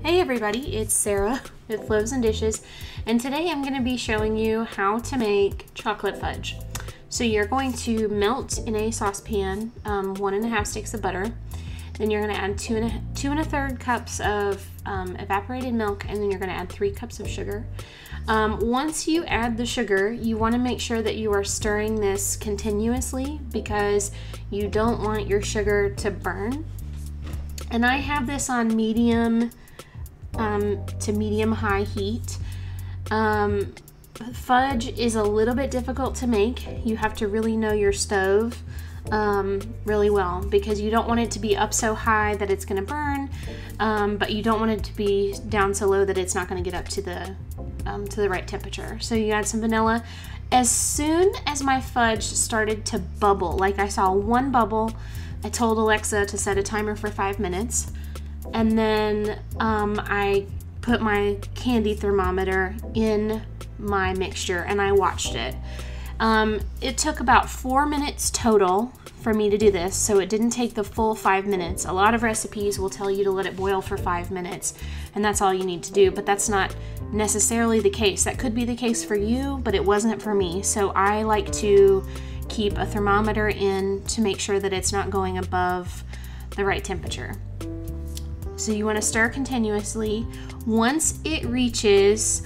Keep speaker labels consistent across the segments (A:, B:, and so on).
A: Hey everybody, it's Sarah with Loaves and Dishes, and today I'm going to be showing you how to make chocolate fudge. So you're going to melt in a saucepan 1.5 sticks of butter, then you're going to add 2 1/3 cups of evaporated milk, and then you're going to add 3 cups of sugar. Once you add the sugar, you want to make sure that you are stirring this continuously because you don't want your sugar to burn. And I have this on medium to medium-high heat. Fudge is a little bit difficult to make. You have to really know your stove really well because you don't want it to be up so high that it's going to burn, but you don't want it to be down so low that it's not going to get up to the right temperature. So you add some vanilla. As soon as my fudge started to bubble, like I saw one bubble, I told Alexa to set a timer for 5 minutes. And then I put my candy thermometer in my mixture and I watched it. It took about 4 minutes total for me to do this, so it didn't take the full 5 minutes. A lot of recipes will tell you to let it boil for 5 minutes, and that's all you need to do, but that's not necessarily the case. That could be the case for you, but it wasn't for me. So I like to keep a thermometer in to make sure that it's not going above the right temperature. So you want to stir continuously. Once it reaches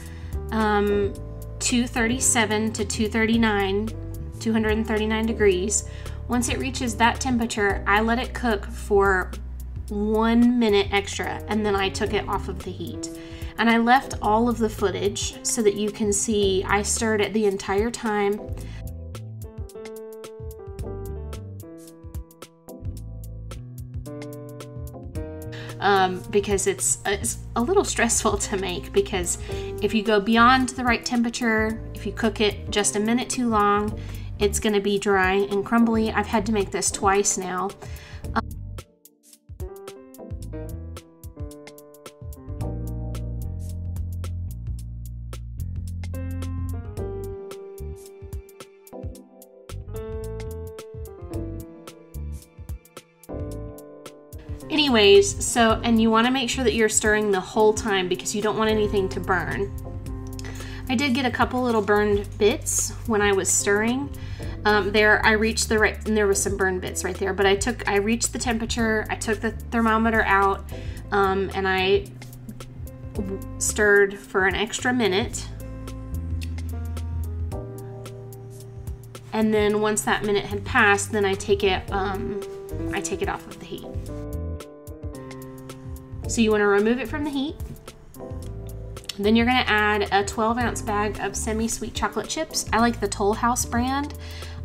A: 237 to 239 degrees, once it reaches that temperature, I let it cook for 1 minute extra, and then I took it off of the heat. And I left all of the footage so that you can see I stirred it the entire time. Because it's a little stressful to make, because if you go beyond the right temperature, if you cook it just a minute too long, it's going to be dry and crumbly. I've had to make this twice now. Anyways, so, and you want to make sure that you're stirring the whole time because you don't want anything to burn. I did get a couple little burned bits when I was stirring. There, I reached the right, and there was some burned bits right there, but I reached the temperature, I took the thermometer out, and I stirred for an extra minute. And then once that minute had passed, then I take it off of the heat. So you want to remove it from the heat. Then you're going to add a 12-ounce bag of semi-sweet chocolate chips. I like the Toll House brand,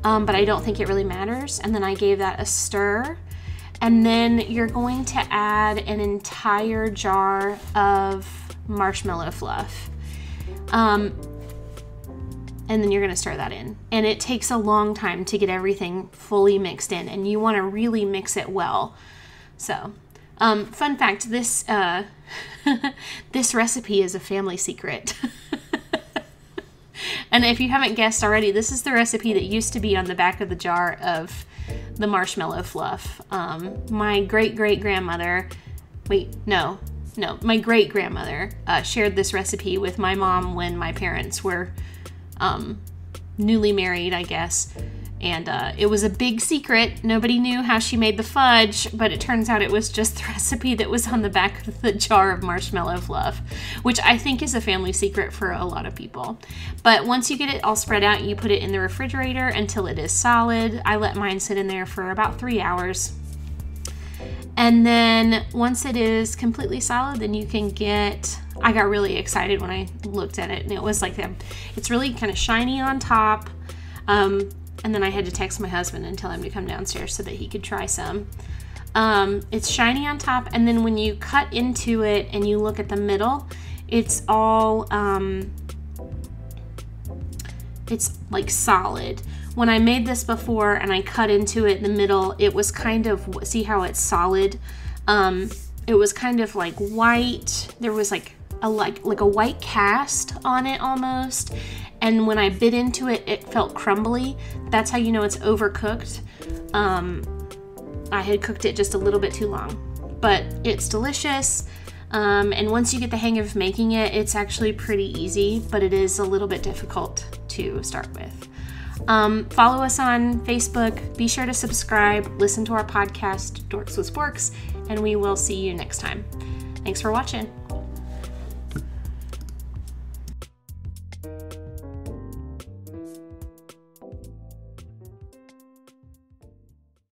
A: but I don't think it really matters. And then I gave that a stir. And then you're going to add an entire jar of marshmallow fluff. And then you're going to stir that in. And it takes a long time to get everything fully mixed in, and you want to really mix it well. So, fun fact, this this recipe is a family secret. And if you haven't guessed already, this is the recipe that used to be on the back of the jar of the marshmallow fluff. My great-grandmother, my great-grandmother shared this recipe with my mom when my parents were newly married, I guess. And it was a big secret. Nobody knew how she made the fudge, but it turns out it was just the recipe that was on the back of the jar of marshmallow fluff, which I think is a family secret for a lot of people. But once you get it all spread out, you put it in the refrigerator until it is solid. I let mine sit in there for about 3 hours. And then once it is completely solid, then you can get, I got really excited when I looked at it, and it was like, it's really kind of shiny on top. And then I had to text my husband and tell him to come downstairs so that he could try some. It's shiny on top, and then when you cut into it and you look at the middle, it's all, it's like solid. When I made this before and I cut into it in the middle, it was kind of, see how it's solid? It was kind of like white. There was like a white cast on it almost. And when I bit into it, it felt crumbly. That's how you know it's overcooked. I had cooked it just a little bit too long, but it's delicious. And once you get the hang of making it, it's actually pretty easy, but it is a little bit difficult to start with. Follow us on Facebook. Be sure to subscribe. Listen to our podcast, Dorks with Sporks, and we will see you next time. Thanks for watching.